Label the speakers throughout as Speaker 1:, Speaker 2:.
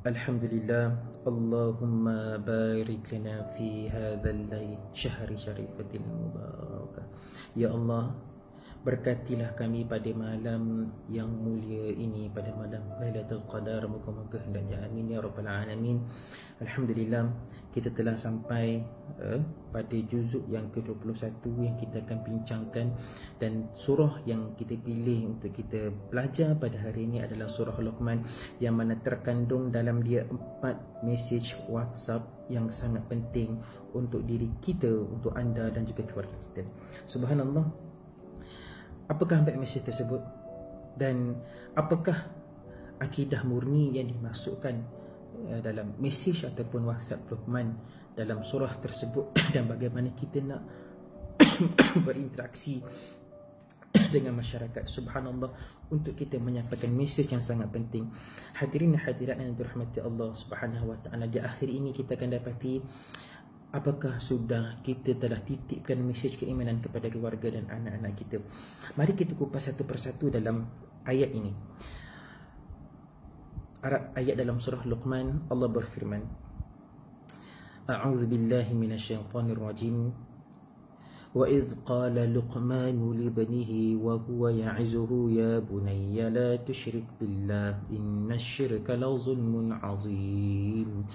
Speaker 1: Alhamdulillah, Allahumma barik lana fi hadzal layl syahri syarifatil mubarak. Ya Allah, berkatilah kami pada malam yang mulia ini, pada malam Lailatul Qadar. Moga-moga hendaknya, amin ya rabbal alamin. Alhamdulillah, kita telah sampai pada juzuk yang ke-21 yang kita akan bincangkan, dan surah yang kita pilih untuk kita belajar pada hari ini adalah surah Luqman, yang mana terkandung dalam dia 4 mesej WhatsApp yang sangat penting untuk diri kita, untuk anda dan juga keluarga kita. Subhanallah, apakah 4 mesej tersebut dan apakah akidah murni yang dimasukkan dalam mesej ataupun WhatsApp Luqman dalam surah tersebut, dan bagaimana kita nak berinteraksi dengan masyarakat. Subhanallah, untuk kita menyampaikan mesej yang sangat penting. Hadirin hadirat yang dirahmati Allah Subhanahu wa taala, di akhir ini kita akan dapati apakah sudah kita telah titipkan mesej keimanan kepada keluarga dan anak-anak kita. Mari kita kupas satu persatu dalam ayat ini. Ayat dalam surah Luqman, Allah berfirman, A'udzu billahi minasyaitonir rajim. Wa idh qala Luqmanu li banihi wa huwa ya'izuhu ya bunayya la tusyrik billah innasyirka la zulmun 'azim.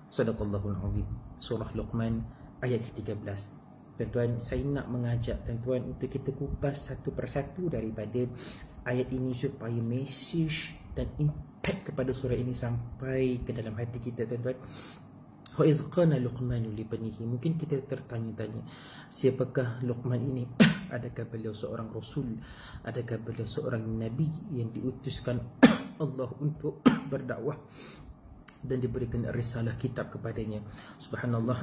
Speaker 1: Sadaqallahul 'azim. Surah Luqman ayat ke-13. Tuan-tuan, saya nak mengajak tuan-tuan untuk kita kupas satu persatu daripada ayat ini supaya mesej dan impact kepada surah ini sampai ke dalam hati kita, tuan-tuan. Wa idh qala Luqmanu li banihi. Mungkin kita tertanya-tanya, siapakah Luqman ini? Adakah beliau seorang rasul? Adakah beliau seorang nabi yang diutuskan Allah untuk berdakwah dan diberikan risalah kitab kepadanya? Subhanallah,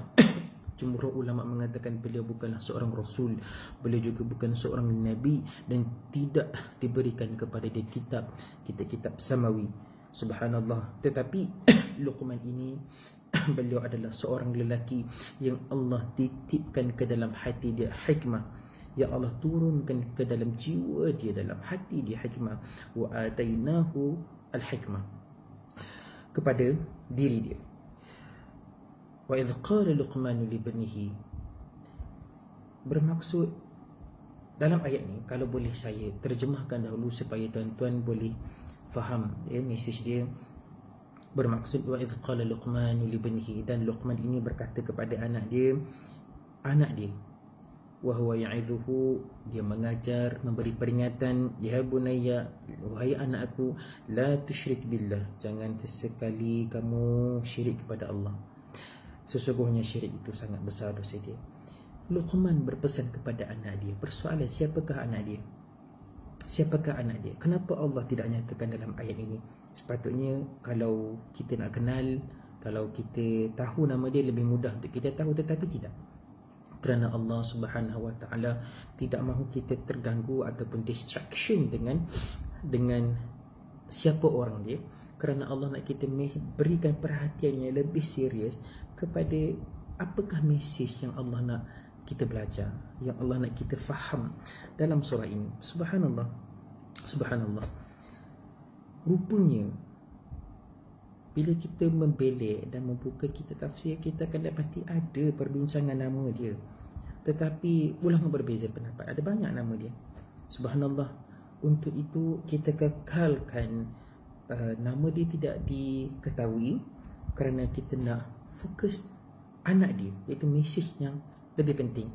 Speaker 1: jumhur ulama mengatakan beliau bukanlah seorang rasul, beliau juga bukan seorang nabi, dan tidak diberikan kepada dia kitab samawi. Subhanallah, tetapi Luqman ini beliau adalah seorang lelaki yang Allah titipkan ke dalam hati dia hikmah, yang Allah turunkan ke dalam jiwa dia, dalam hati dia hikmah. Wa atainahu al-hikmah, kepada diri dia. Wa idh qala Luqmanu li banihi, bermaksud dalam ayat ni, kalau boleh saya terjemahkan dahulu supaya tuan-tuan boleh faham mesej dia. Bermaksud wa idh qala Luqmanu li banihi, dan Luqman ini berkata kepada anak dia wa huwa ya'idhuhu, dia mengajar, memberi peringatan, ya bunayya, wahai anak aku, la tusyrik billah, jangan sesekali kamu syirik kepada Allah, sesungguhnya syirik itu sangat besar dosa dia. Luqman berpesan kepada anak dia. Persoalan, siapakah anak dia? Siapakah anak dia? Kenapa Allah tidak nyatakan dalam ayat ini? Sepatutnya kalau kita nak kenal, kalau kita tahu nama dia, lebih mudah untuk kita tahu, tetapi tidak. Kerana Allah Subhanahu wa taala tidak mahu kita terganggu ataupun distraction dengan siapa orang dia. Kerana Allah nak kita berikan perhatian yang lebih serius kepada apakah mesej yang Allah nak kita belajar, yang Allah nak kita faham dalam surah ini. Subhanallah, subhanallah. Rupanya bila kita membelek dan membuka kitab tafsir, kita akan dapati ada perbincangan nama dia, tetapi ulama berbeza pendapat. Ada banyak nama dia. Subhanallah. Untuk itu kita kekalkan nama dia tidak diketahui, kerana kita nak fokus anak dia, iaitu mesej yang lebih penting.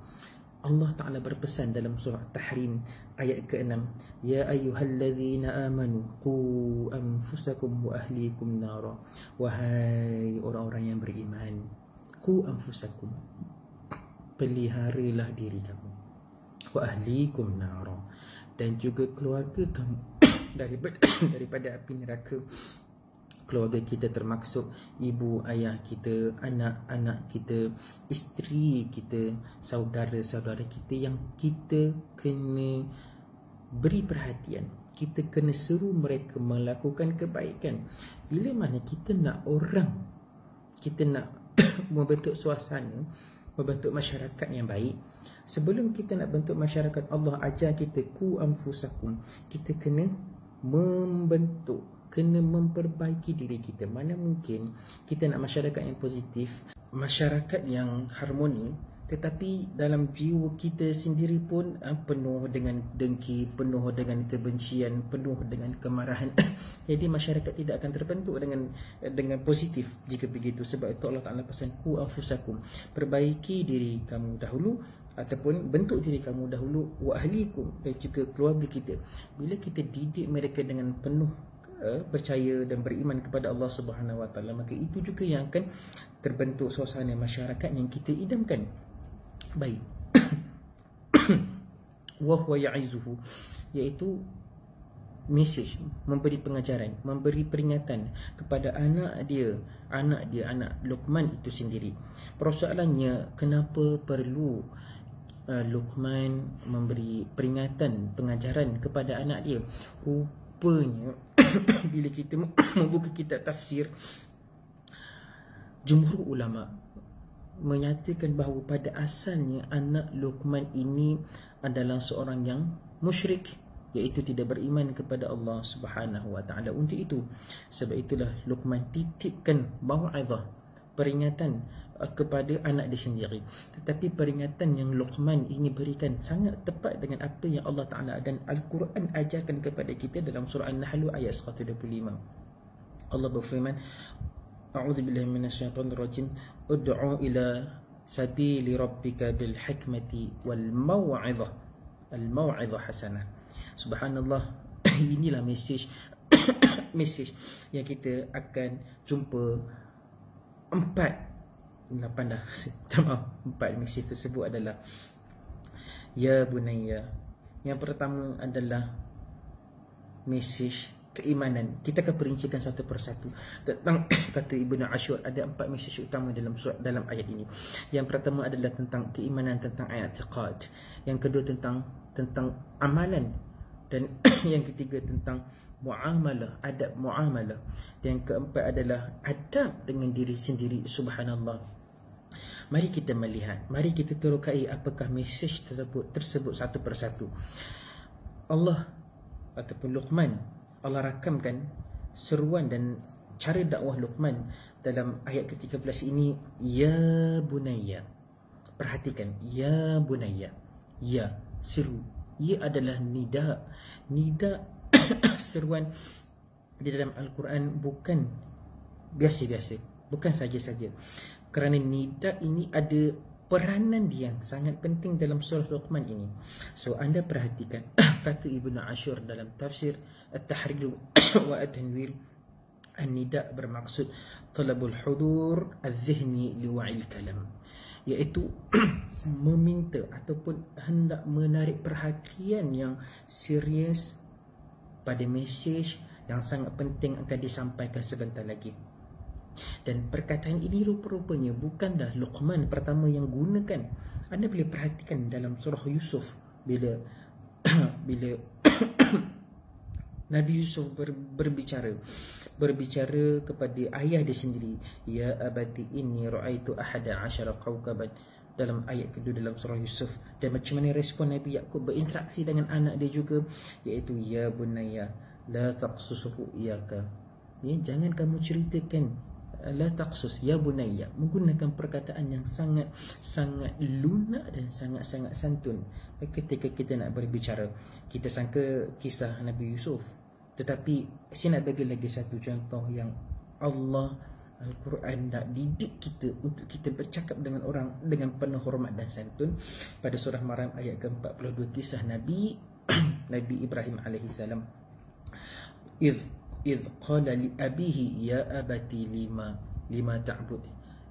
Speaker 1: Allah Ta'ala berpesan dalam surah Tahrim ayat ke-6, ya ayyuhalladzina amanu qu anfusakum wa ahlikum nara. Wahai orang-orang yang beriman, qu anfusakum, peliharalah diri kamu, wa ahlikum nara, dan juga keluarga kamu daripada api neraka. Keluarga kita termaksud ibu, ayah kita, anak-anak kita, isteri kita, saudara-saudara kita yang kita kena beri perhatian. Kita kena seru mereka melakukan kebaikan. Bila mana kita nak membentuk suasana, membentuk masyarakat yang baik, sebelum kita nak bentuk masyarakat, Allah ajar kita ku anfusakum, kita kena membentuk kena memperbaiki diri kita. Mana mungkin kita nak masyarakat yang positif, masyarakat yang harmoni, tetapi dalam jiwa kita sendiri pun penuh dengan dengki, penuh dengan kebencian, penuh dengan kemarahan. Jadi masyarakat tidak akan terbentuk dengan positif jika begitu. Sebab itu Allah Ta'ala pesan, ku anfusakum, perbaiki diri kamu dahulu, ataupun bentuk diri kamu dahulu, wa ahlikum, dan juga keluarga kita. Bila kita didik mereka dengan penuh percaya dan beriman kepada Allah Subhanahu Wa Taala, maka itu juga yang akan terbentuk suasana masyarakat yang kita idamkan. Baik. Wa huwa ya'izuhu, iaitu mesej, memberi pengajaran, memberi peringatan kepada anak Luqman itu sendiri. Persoalannya, kenapa perlu Luqman memberi peringatan, pengajaran kepada anak dia? Rupanya bila kita membuka kitab tafsir, jumhur ulama menyatakan bahawa pada asalnya anak Luqman ini adalah seorang yang musyrik, iaitu tidak beriman kepada Allah Subhanahu Wa Taala. Untuk itu, sebab itulah Luqman titipkan mau'izah, peringatan kepada anak dia sendiri. Tetapi peringatan yang Luqman ini berikan sangat tepat dengan apa yang Allah Ta'ala dan Al-Quran ajarkan kepada kita dalam surah An-Nahl ayat 125. Allah berfirman, a'udzubillahi minasyaitonirrajim, ud'u ila sabili rabbika bil hikmati wal mau'izah, al mau'izah hasanah. Subhanallah. Inilah mesej mesej yang kita akan jumpa. 4 mesej tersebut adalah ya bunayya. Yang pertama adalah mesej keimanan. Kita akan perincikan satu persatu tentang kata Ibnu Ashur. Ada 4 mesej utama dalam ayat ini. Yang pertama adalah tentang keimanan, tentang i'tiqad. Yang kedua tentang amalan, dan yang ketiga tentang muamalah, adab muamalah. Dan yang keempat adalah adab dengan diri sendiri. Subhanallah. Mari kita melihat, mari kita terokai apakah mesej tersebut satu persatu. Allah ataupun Luqman, Allah rakamkan seruan dan cara dakwah Luqman dalam ayat ke-13 ini. Ya bunayya. Perhatikan, ya bunayya. Ya, seru. Ya adalah nida. Nida seruan di dalam Al-Quran bukan biasa-biasa, bukan saja-saja. Kerana nida ini ada peranan yang sangat penting dalam surah Luqman ini. So anda perhatikan kata Ibnu Ashur dalam tafsir At-Tahrir wa At-Tanwir, an-nida bermaksud talabul hudur al-zihni liwa'il kalam, iaitu meminta ataupun hendak menarik perhatian yang serius pada mesej yang sangat penting akan disampaikan sebentar lagi. Dan perkataan ini rupa-rupanya bukanlah Luqman pertama yang gunakan. Anda boleh perhatikan dalam surah Yusuf, bila Nabi Yusuf berbicara kepada ayah dia sendiri, ya abati inni ra'aitu ahada asyara kawkaban, dalam ayat kedua dalam surah Yusuf. Dan macam mana respon Nabi Yaqub berinteraksi dengan anak dia juga, iaitu ya bunayya la taqsusuhu iyaka, ya, jangan kamu ceritakan, la taqsus, ya bunayya, menggunakan perkataan yang sangat lunak dan sangat santun. Ketika kita nak berbicara, kita sangka kisah Nabi Yusuf, tetapi saya nak bagi lagi satu contoh yang Allah Al-Quran nak didik kita untuk kita bercakap dengan orang dengan penuh hormat dan santun. Pada surah Maryam ayat ke-42, kisah Nabi Ibrahim alaihissalam. Idh qala li abihi ya abati lima ta'bud.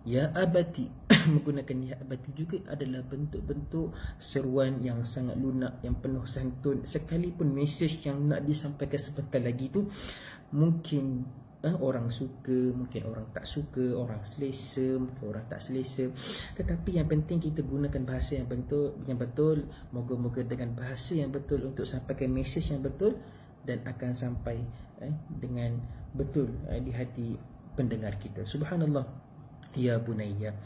Speaker 1: Ya abati menggunakan ya abati juga adalah bentuk-bentuk seruan yang sangat lunak, yang penuh santun. Sekalipun mesej yang nak disampaikan sebentar lagi tu mungkin orang suka, mungkin orang tak suka, orang selesa, mungkin orang tak selesa, tetapi yang penting kita gunakan bahasa yang betul. Moga-moga dengan bahasa yang betul untuk sampaikan mesej yang betul, dan akan sampai dengan betul di hati pendengar kita. Subhanallah. Ya bunayya.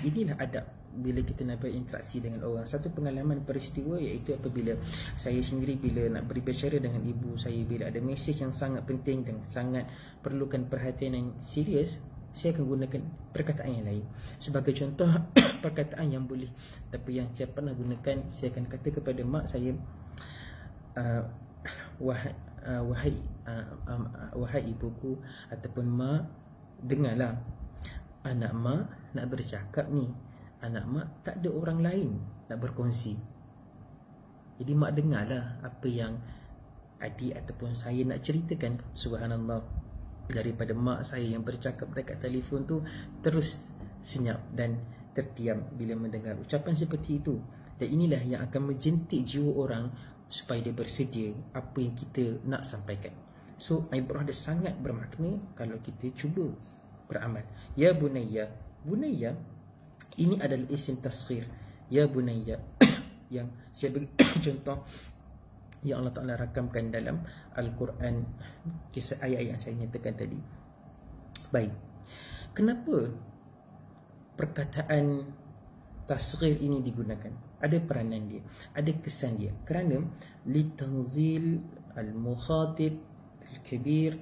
Speaker 1: Inilah adab bila kita nak berinteraksi dengan orang. Satu pengalaman peristiwa iaitu apabila saya sendiri bila nak berbicara dengan ibu saya, bila ada mesej yang sangat penting dan sangat perlukan perhatian yang serius, saya akan gunakan perkataan yang lain. Sebagai contoh perkataan yang boleh, tapi yang saya pernah gunakan, saya akan kata kepada mak saya, wahai ibuku ataupun mak, dengarlah, anak mak nak bercakap ni, anak mak tak ada orang lain nak berkongsi. Jadi mak dengarlah apa yang adik ataupun saya nak ceritakan. Subhanallah, daripada mak saya yang bercakap dekat telefon tu terus senyap dan terdiam bila mendengar ucapan seperti itu. Dan inilah yang akan menjentik jiwa orang supaya dia bersedia apa yang kita nak sampaikan. So ibrah dia sangat bermakna kalau kita cuba beramal. Ya bunayya, bunayya ini adalah isim tasghir. Ya bunayya yang saya bagi contoh yang Allah Ta'ala rakamkan dalam Al-Quran, kisah ayat-ayat yang saya nyatakan tadi. Baik, kenapa perkataan tasghir ini digunakan? Ada peranan dia, ada kesan dia. Kerana litanzil al-mukhatib al-kabir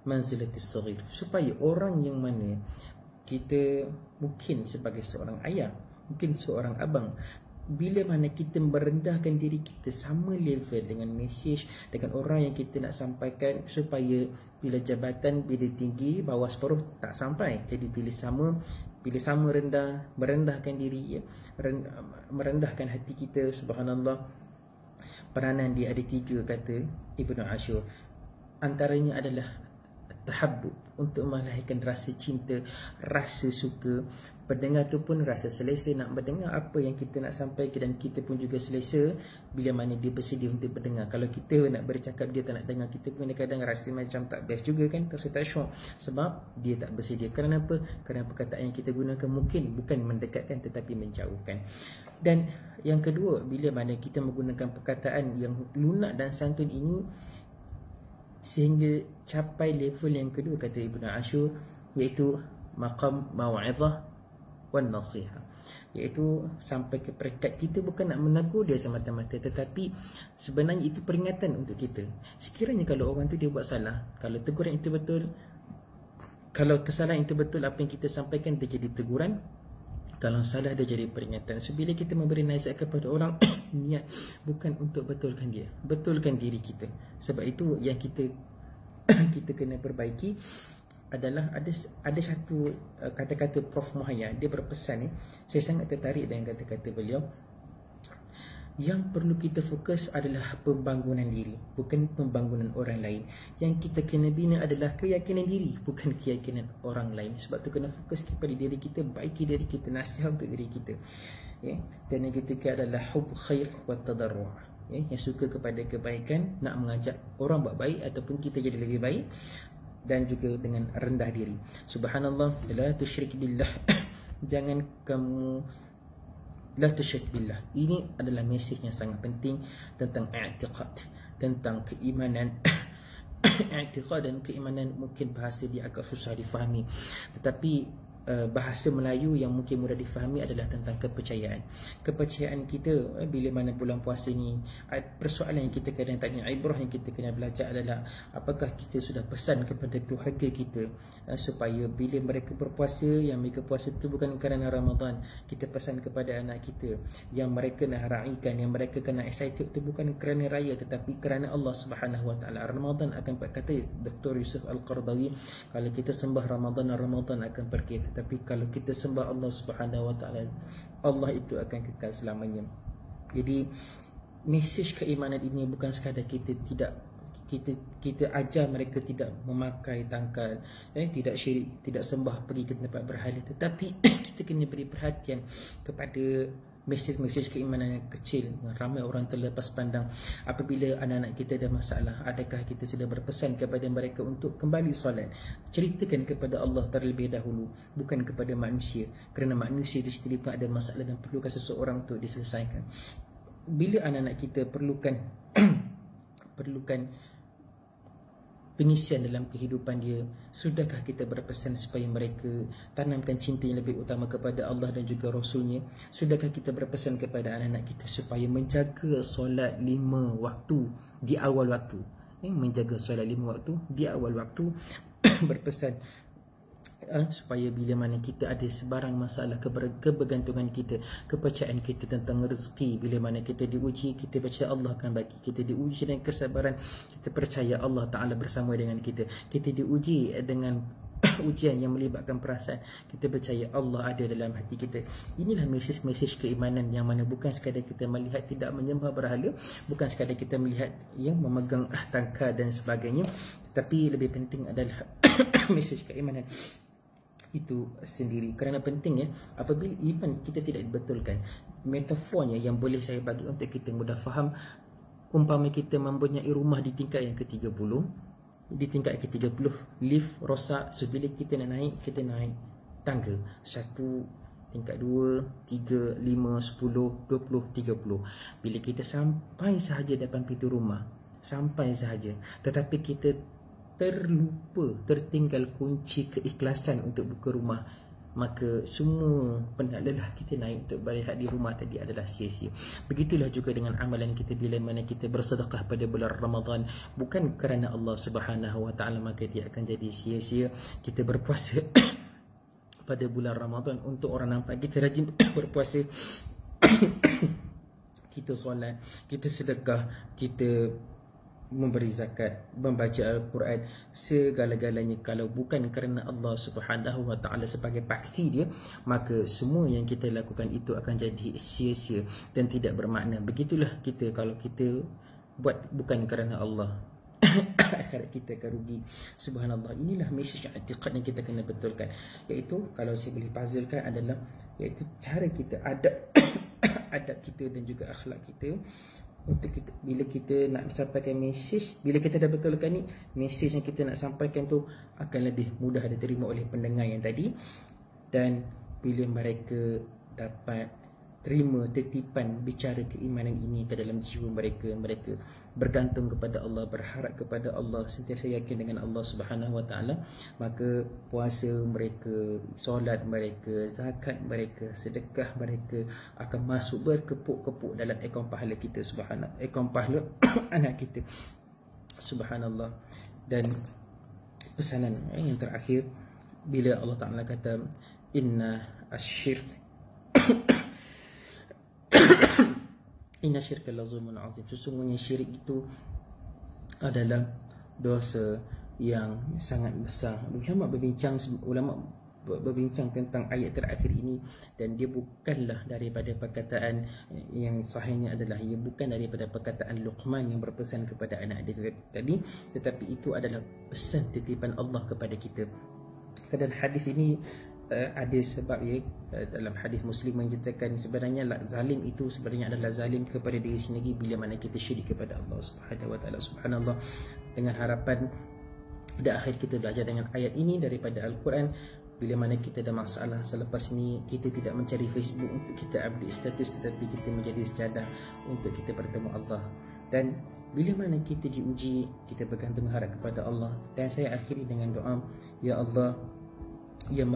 Speaker 1: manzilatis saghir, supaya orang yang mana kita mungkin sebagai seorang ayah, mungkin seorang abang, bila mana kita merendahkan diri kita sama level dengan mesej dengan orang yang kita nak sampaikan, supaya bila jabatan, bila tinggi, bawah separuh tak sampai. Jadi bila sama rendah, merendahkan diri, ya, merendahkan hati kita. Subhanallah, peranan dia ada 3 kata Ibnu Ashur. Antaranya adalah tahabbub, untuk melahirkan rasa cinta, rasa suka. Pendengar tu pun rasa selesa nak mendengar apa yang kita nak sampaikan, dan kita pun juga selesa bila mana dia bersedia untuk mendengar. Kalau kita nak bercakap dia tak nak dengar, kita pun kadang rasa macam tak best juga kan, rasa tak syok sebab dia tak bersedia. Kerana apa? Kerana perkataan yang kita gunakan mungkin bukan mendekatkan tetapi menjauhkan. Dan yang kedua, bila mana kita menggunakan perkataan yang lunak dan santun ini sehingga capai level yang kedua, kata Ibnu Ashur, iaitu maqam mau'izah wan nasiha, iaitu sampai ke peringkat kita bukan nak menegur dia semata-mata, tetapi sebenarnya itu peringatan untuk kita. Sekiranya kalau orang tu dia buat salah, kalau teguran itu betul, kalau kesalahan itu betul, apa yang kita sampaikan dia jadi teguran, kalau salah dia jadi peringatan. So bila kita memberi nasihat kepada orang, niat bukan untuk betulkan dia, betulkan diri kita. Sebab itu yang kita kena perbaiki adalah ada satu kata-kata Prof Muhayya, dia berpesan ni, saya sangat tertarik dengan kata-kata beliau. Yang perlu kita fokus adalah pembangunan diri, bukan pembangunan orang lain. Yang kita kena bina adalah keyakinan diri, bukan keyakinan orang lain. Sebab tu kena fokus kepada diri kita, baiki diri kita, nasihat untuk diri kita, ya. Dan yang ketiga adalah hub khair wa tadarru', ya, yang suka kepada kebaikan, nak mengajak orang buat baik ataupun kita jadi lebih baik, dan juga dengan rendah diri. Subhanallah, la tusyrik billah jangan kamu la tusyrik billah. Ini adalah mesej yang sangat penting tentang i'tiqad, tentang keimanan. I'tiqad dan keimanan mungkin bahasa dia agak susah difahami, tetapi bahasa Melayu yang mungkin mudah difahami adalah tentang kepercayaan. Kepercayaan kita bila mana bulan puasa ni, persoalan yang kita kadang tanya, ibrah yang kita kena belajar adalah apakah kita sudah pesan kepada keluarga kita supaya bila mereka berpuasa, yang mereka puasa itu bukan kerana Ramadan. Kita pesan kepada anak kita yang mereka nak raikan, yang mereka kena excited itu bukan kerana raya tetapi kerana Allah Subhanahu Wa Taala. Ramadan akan, kata Dr. Yusuf Al-Qardawi, kalau kita sembah Ramadan akan pergi, tapi kalau kita sembah Allah Subhanahu Wa Taala, Allah itu akan kekal selamanya. Jadi mesej keimanan ini bukan sekadar kita ajar mereka tidak memakai tangkal, tidak syirik, tidak sembah, pergi ke tempat berhala, tetapi kita kena beri perhatian kepada mesej-mesej keimanan yang kecil. Ramai orang terlepas pandang. Apabila anak-anak kita ada masalah, adakah kita sudah berpesan kepada mereka untuk kembali solat? Ceritakan kepada Allah terlebih dahulu, bukan kepada manusia, kerana manusia di sendiri pun ada masalah dan perlukan seseorang untuk diselesaikan. Bila anak-anak kita perlukan pengisian dalam kehidupan dia? Sudahkah kita berpesan supaya mereka tanamkan cinta yang lebih utama kepada Allah dan juga Rasulnya? Sudahkah kita berpesan kepada anak-anak kita supaya menjaga solat 5 waktu di awal waktu? Menjaga solat 5 waktu di awal waktu. Berpesan supaya bila mana kita ada sebarang masalah, kebergantungan kita, kepercayaan kita tentang rezeki, bila mana kita diuji, kita percaya Allah akan bagi. Kita diuji dengan kesabaran, kita percaya Allah Ta'ala bersama dengan kita. Kita diuji dengan ujian yang melibatkan perasaan, kita percaya Allah ada dalam hati kita. Inilah mesej-mesej keimanan yang mana bukan sekadar kita melihat tidak menyembah berhala, bukan sekadar kita melihat yang memegang tangkar dan sebagainya, tetapi lebih penting adalah mesej keimanan itu sendiri. Kerana penting apabila iman kita tidak dibetulkan, metafornya yang boleh saya bagi untuk kita mudah faham, umpama kita mempunyai rumah di tingkat yang ke-30, di tingkat ke-30 lift rosak, so bila kita nak naik, kita naik tangga 1, tingkat 2, 3, 5, 10, 20, 30. Bila kita sampai sahaja depan pintu rumah, sampai sahaja, tetapi kita tertinggal kunci keikhlasan untuk buka rumah, maka semua lelah kita naik untuk berehat di rumah tadi adalah sia-sia. Begitulah juga dengan amalan kita bila mana kita bersedekah pada bulan Ramadan bukan kerana Allah Subhanahu Wa Taala, maka dia akan jadi sia-sia. Kita berpuasa pada bulan Ramadan untuk orang nampak kita rajin berpuasa, kita solat, kita sedekah, kita memberi zakat, membaca Al-Quran, segala-galanya kalau bukan kerana Allah Subhanahu Wa Taala sebagai paksi dia, maka semua yang kita lakukan itu akan jadi sia-sia dan tidak bermakna. Begitulah kita kalau kita buat bukan kerana Allah, akhirat kita akan rugi. Subhanallah. Inilah mesej i'tiqad yang kita kena betulkan, iaitu kalau saya boleh puzzlekan adalah iaitu cara kita, adab kita dan juga akhlak kita untuk kita, bila kita nak sampaikan mesej, bila kita dah betulkan ni, mesej yang kita nak sampaikan tu akan lebih mudah diterima oleh pendengar yang tadi. Dan bila mereka dapat terima titipan bicara keimanan ini ke dalam jiwa mereka, mereka bergantung kepada Allah, berharap kepada Allah, sentiasa yakin dengan Allah Subhanahu Wa Taala, maka puasa mereka, solat mereka, zakat mereka, sedekah mereka akan masuk berkepuk-kepuk dalam akaun pahala kita, subhanallah, akaun pahala anak kita. Subhanallah. Dan pesanan yang terakhir, bila Allah Taala kata inna asyirk inna syirka la zulmun azim, sesungguhnya syirik itu adalah dosa yang sangat besar. Ulama berbincang tentang ayat terakhir ini, dan dia bukanlah daripada perkataan yang sahihnya adalah, ia bukan daripada perkataan Luqman yang berpesan kepada anak dia tadi, tetapi itu adalah pesan titipan Allah kepada kita. Dan hadis ini ada sebab dalam hadis Muslim menyatakan sebenarnya zalim itu sebenarnya adalah zalim kepada diri sendiri bila mana kita syirik kepada Allah Subhanahu Wa Taala. Subhanallah. Dengan harapan pada akhir kita belajar dengan ayat ini daripada Al-Quran, bila mana kita ada masalah selepas ni, kita tidak mencari Facebook untuk kita update status, tetapi kita menjadi sejadah untuk kita bertemu Allah. Dan bila mana kita diuji, kita bergantung harap kepada Allah. Dan saya akhiri dengan doa, ya Allah yang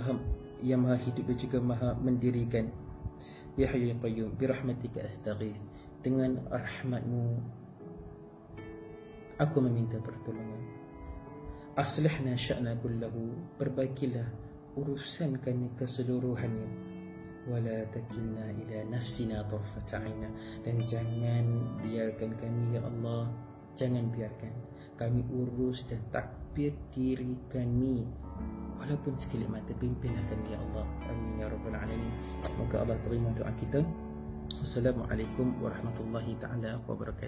Speaker 1: maha hidup dan juga maha mendirikan, ya Hayyu ya Qayyum, birahmatika astaghith, dengan rahmatmu aku meminta pertolongan. Aslihna sya'na kullahu, perbaikilah urusan kami keseluruhannya. Wala takilna ila nafsina tarfata 'aina, dan jangan biarkan kami ya Allah, jangan biarkan kami urus dan takbir diri kami walaupun sekelip mata. Pimpinlah kami ya Allah, amin ya rabbal alamin. Semoga Allah terima doa kita. Wassalamualaikum warahmatullahi taala wabarakatuh.